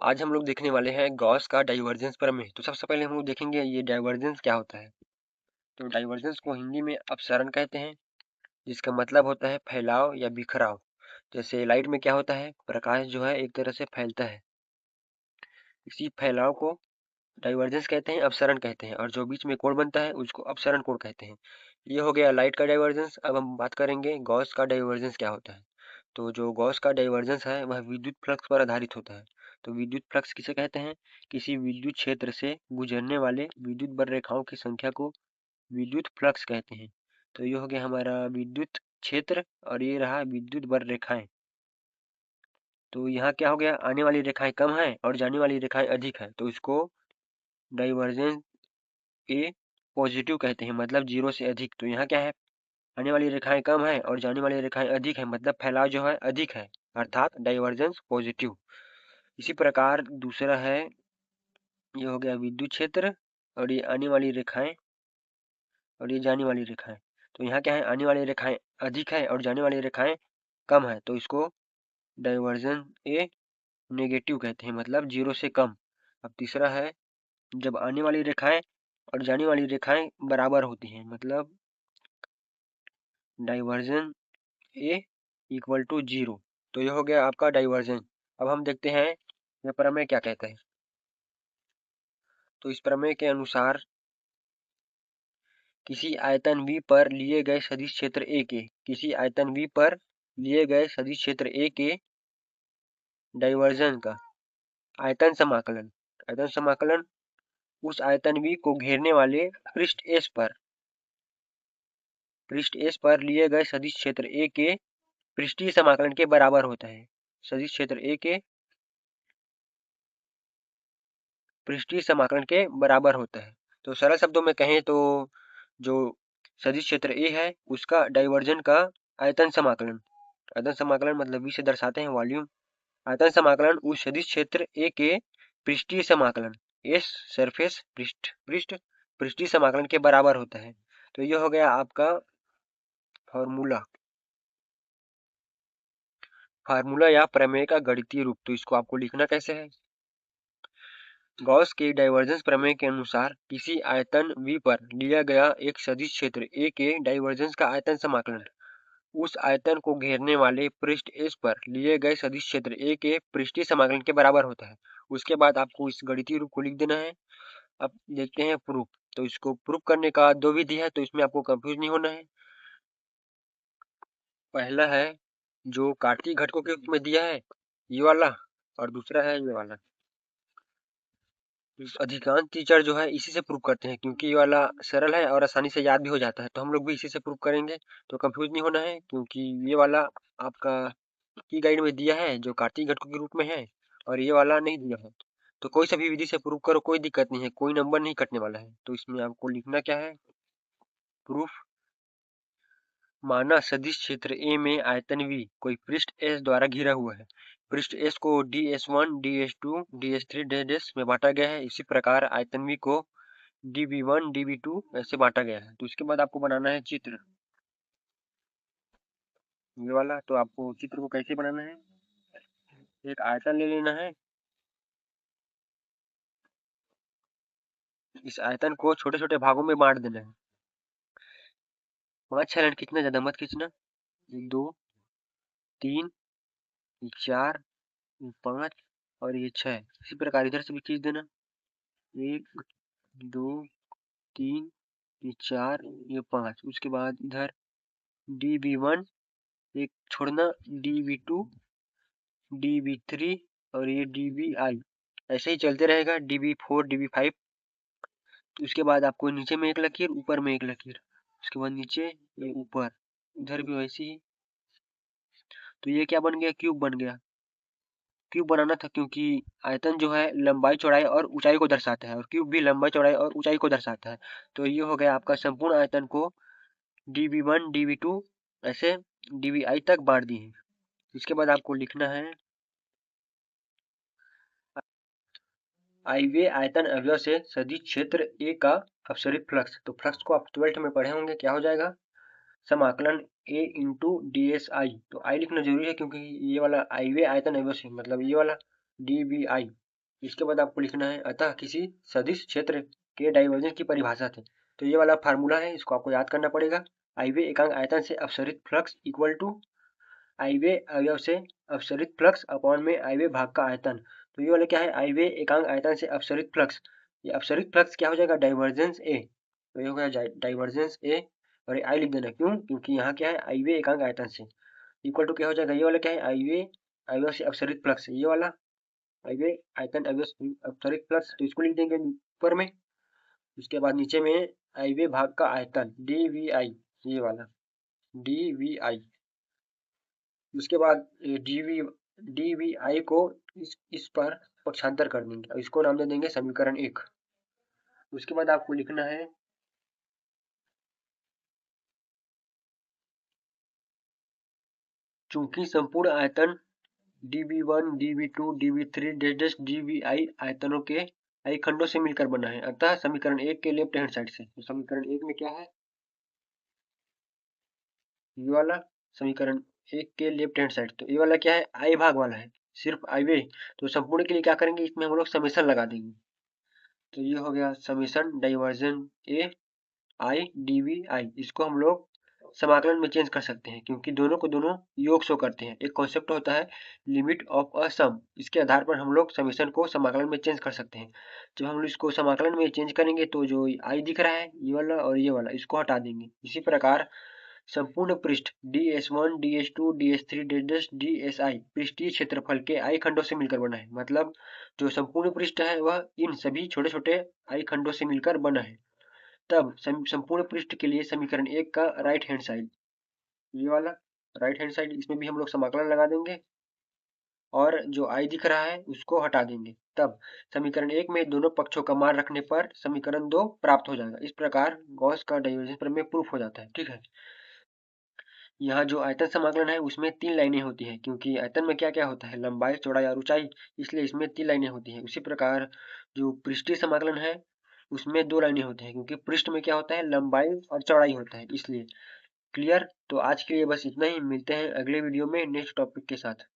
आज हम लोग देखने वाले हैं गॉस का डाइवर्जेंस प्रमेय। तो सबसे पहले हम लोग देखेंगे ये डाइवर्जेंस क्या होता है। तो डाइवर्जेंस को हिंदी में अपसरण कहते हैं, जिसका मतलब होता है फैलाव या बिखराव। जैसे लाइट में क्या होता है, प्रकाश जो है एक तरह से फैलता है, इसी फैलाव को डाइवर्जेंस कहते हैं, अपसरण कहते हैं। और जो बीच में कोण बनता है उसको अपसरण कोण कहते हैं। ये हो गया लाइट का डाइवर्जेंस। अब हम बात करेंगे गॉस का डाइवर्जेंस क्या होता है। तो जो गॉस का डाइवर्जेंस है वह विद्युत फ्लक्स पर आधारित होता है। तो विद्युत फ्लक्स किसे कहते हैं, किसी विद्युत क्षेत्र से गुजरने वाले विद्युत बर रेखाओं की संख्या को विद्युत फ्लक्स कहते हैं। तो ये हो गया हमारा विद्युत क्षेत्र और ये रहा विद्युत बर रेखाएं। तो यहाँ क्या हो गया, आने वाली रेखाएं कम है और जाने वाली रेखाएं अधिक है, तो इसको डाइवर्जेंस ए पॉजिटिव कहते हैं, मतलब जीरो से अधिक। तो यहाँ क्या है, आने वाली रेखाएं कम है और जाने वाली रेखाएं अधिक है, मतलब फैलाव जो है अधिक है, अर्थात डाइवर्जेंस पॉजिटिव। इसी प्रकार दूसरा है, ये हो गया विद्युत क्षेत्र और ये आने वाली रेखाएं और ये जाने वाली रेखाएं। तो यहाँ क्या है, आने वाली रेखाएं अधिक है और जाने वाली रेखाएं कम है, तो इसको डाइवर्जन ए नेगेटिव कहते हैं, मतलब जीरो से कम। अब तीसरा है, जब आने वाली रेखाएं और जाने वाली रेखाएं बराबर होती हैं, मतलब divergence A equal to zero. तो यह हो गया आपका डाइवर्जन। अब हम देखते हैं यह प्रमेय क्या कहता है। तो इस प्रमेय के अनुसार किसी आयतन V पर लिए गए सदिश क्षेत्र A के डाइवर्जन का आयतन समाकलन उस आयतन V को घेरने वाले पृष्ठ S पर लिए गए सदिश क्षेत्र A के पृष्ठीय समाकलन के बराबर होता है। सदिश क्षेत्र A के पृष्ठीय समाकलन के बराबर होता है। तो सरल शब्दों में कहें तो जो सदिश क्षेत्र A है उसका डाइवर्जन का आयतन समाकलन मतलब V से दर्शाते हैं वॉल्यूम। आयतन समाकलन उस सदिश क्षेत्र A के पृष्ठीय समाकलन S सरफेस पृष्ठीय समाकलन के बराबर होता है। तो यह हो गया आपका फार्मूला या प्रमेय का गणितीय रूप। तो इसको आपको लिखना कैसे है, गॉस के डाइवर्जेंस प्रमेय के अनुसार किसी आयतन V पर लिया गया एक सदिश क्षेत्र A के डाइवर्जेंस का आयतन समाकलन उस आयतन को घेरने वाले पृष्ठ S पर लिए गए सदिश क्षेत्र A के पृष्ठीय समाकलन के बराबर होता है। उसके बाद आपको इस गणितीय रूप को लिख देना है। अब देखते हैं प्रूफ। तो इसको प्रूफ करने का दो विधि है, तो इसमें आपको कंफ्यूज नहीं होना है। पहला है जो कार्तीय घटकों के रूप में दिया है ये वाला, और दूसरा है ये वाला। अधिकांश टीचर जो है इसी से प्रूव करते हैं, क्योंकि ये वाला सरल है और आसानी से याद भी हो जाता है। तो हम लोग भी इसी से प्रूव करेंगे, तो कंफ्यूज नहीं होना है, क्योंकि ये वाला आपका की गाइड में दिया है जो कार्तीय घटकों के रूप में है, और ये वाला नहीं दिया है। तो कोई सा भी विधि से प्रूव करो, कोई दिक्कत नहीं है, कोई नंबर नहीं कटने वाला है। तो इसमें आपको लिखना क्या है, प्रूफ। माना सदिश क्षेत्र ए में आयतन V कोई पृष्ठ S द्वारा घिरा हुआ है। पृष्ठ S को DS1, DS2, DS3 में बांटा गया है। इसी प्रकार आयतन V को DB1, DB2 ऐसे बांटा गया है। तो इसके बाद आपको बनाना है चित्र, ये वाला। तो आपको चित्र को कैसे बनाना है, एक आयतन ले लेना है, इस आयतन को छोटे छोटे भागों में बांट देना है। 5-6 लाइन खींचना, ज्यादा मत खींचना। 2, 3, 4, 5 और ये 6। इसी प्रकार इधर से भी खींच देना, 1, 2, 3, ये 4, ये 5। उसके बाद इधर DB1 एक छोड़ना, DB2, DB3 और ये DBI। ऐसे ही चलते रहेगा, DB4, DB5। उसके बाद आपको नीचे में एक लकीर, ऊपर में एक लकीर, उसके बाद नीचे, ये ऊपर, इधर भी वैसे ही। तो ये क्या बन गया, क्यूब बन गया। क्यूब बनाना था क्योंकि आयतन जो है लंबाई चौड़ाई और ऊंचाई को दर्शाता है, और क्यूब भी लंबाई चौड़ाई और ऊंचाई को दर्शाता है। तो ये हो गया आपका संपूर्ण आयतन को DB1, DB2 ऐसे DBI तक बांट दिए। इसके बाद आपको लिखना है आयव्यय आयतन अवयव से सदिश क्षेत्र A का अपसरित फ्लक्स। तो फ्लक्स को आप 12th में पढ़े होंगे, क्या हो जाएगा, समाकलन A इंटू DSI। तो I लिखना जरूरी है क्योंकि ये वाला आयव्यय आयतन अवयव से, मतलब ये वाला DBI इसके बाद आपको लिखना है अतः किसी सदिश क्षेत्र के डाइवर्जेंस की परिभाषा थी। तो ये वाला फार्मूला है, इसको आपको याद करना पड़ेगा। आई वे एकांक आयतन से अपसरित फ्लक्स इक्वल टू आई वे अवयव से अपसरित फ्लक्स अपॉन में आई वे भाग का आयतन। तो ये वाला क्या है, आई वे एकांक आयतन से अपसरित फ्लक्स। ये अपसरित फ्लक्स क्या हो जाएगा, डाइवर्जेंस ए। तो ये हो गया डाइवर्जेंस ए, और आई लिख देना, क्यों, क्योंकि यहाँ क्या है, आई वे एकांक आयतन से इक्वल टू क्या हो जाएगा, ये वाला क्या है, आई वे अवयव से अपसरित फ्लक्स, ये वाला आई वे आयतन अवयव से अपसरित फ्लक्स, तो इसको लिख देंगे ऊपर में। उसके बाद नीचे में आई वे भाग का आयतन डी वी आई, ये वाला डी वी आई। उसके बाद डी वी आई को इस पर पक्षांतर कर देंगे और इसको नाम दे देंगे समीकरण 1। उसके बाद आपको लिखना है चूंकि संपूर्ण आयतन dv1 dv2 dv3 dvi आयतनों के आई खंडों से मिलकर बना है, अतः समीकरण 1 के लेफ्ट हैंड साइड से, तो समीकरण 1 में क्या है, ये वाला समीकरण 1 के लेफ्ट हैंड साइड, तो ये वाला क्या है, आई भाग वाला है, सिर्फ आई वे। तो संपूर्ण के लिए क्या करेंगे, इसमें हम लोग समेशन लगा देंगे। तो ये हो गया summation divergence A I D V I. इसको हम लोग समाकलन में चेंज कर सकते हैं, क्योंकि दोनों को दोनों योग शो करते हैं। एक कॉन्सेप्ट होता है लिमिट ऑफ अ सम, इसके आधार पर हम लोग समेशन को समाकलन में चेंज कर सकते हैं। जब हम लोग इसको समाकलन में चेंज करेंगे तो जो आई दिख रहा है, ये वाला और ये वाला, इसको हटा देंगे। इसी प्रकार संपूर्ण पृष्ठ ds1 ds2 ds3 dsI पृष्ठीय क्षेत्रफल के आई खंडों से मिलकर बना है। मतलब जो संपूर्ण पृष्ठ है वह इन सभी छोटे छोटे आई खंडों से मिलकर बना है। तब संपूर्ण पृष्ठ के लिए समीकरण 1 का राइट हैंड साइड, ये वाला राइट हैंड साइड, इसमें भी हम लोग समाकलन लगा देंगे और जो आई दिख रहा है उसको हटा देंगे। तब समीकरण 1 में दोनों पक्षों का मान रखने पर समीकरण 2 प्राप्त हो जाएगा। इस प्रकार गॉस का डाइवर्जेंस प्रमेय प्रूफ हो जाता है। ठीक है, यहाँ जो आयतन समाकलन है उसमें 3 लाइनें होती हैं, क्योंकि आयतन में क्या क्या होता है, लंबाई, चौड़ाई और ऊंचाई, इसलिए इसमें 3 लाइनें होती हैं। उसी प्रकार जो पृष्ठीय समाकलन है उसमें 2 लाइनें होती हैं, क्योंकि पृष्ठ में क्या होता है, लंबाई और चौड़ाई होता है, इसलिए। क्लियर। तो आज के लिए बस इतना ही, मिलते हैं अगले वीडियो में नेक्स्ट टॉपिक के साथ।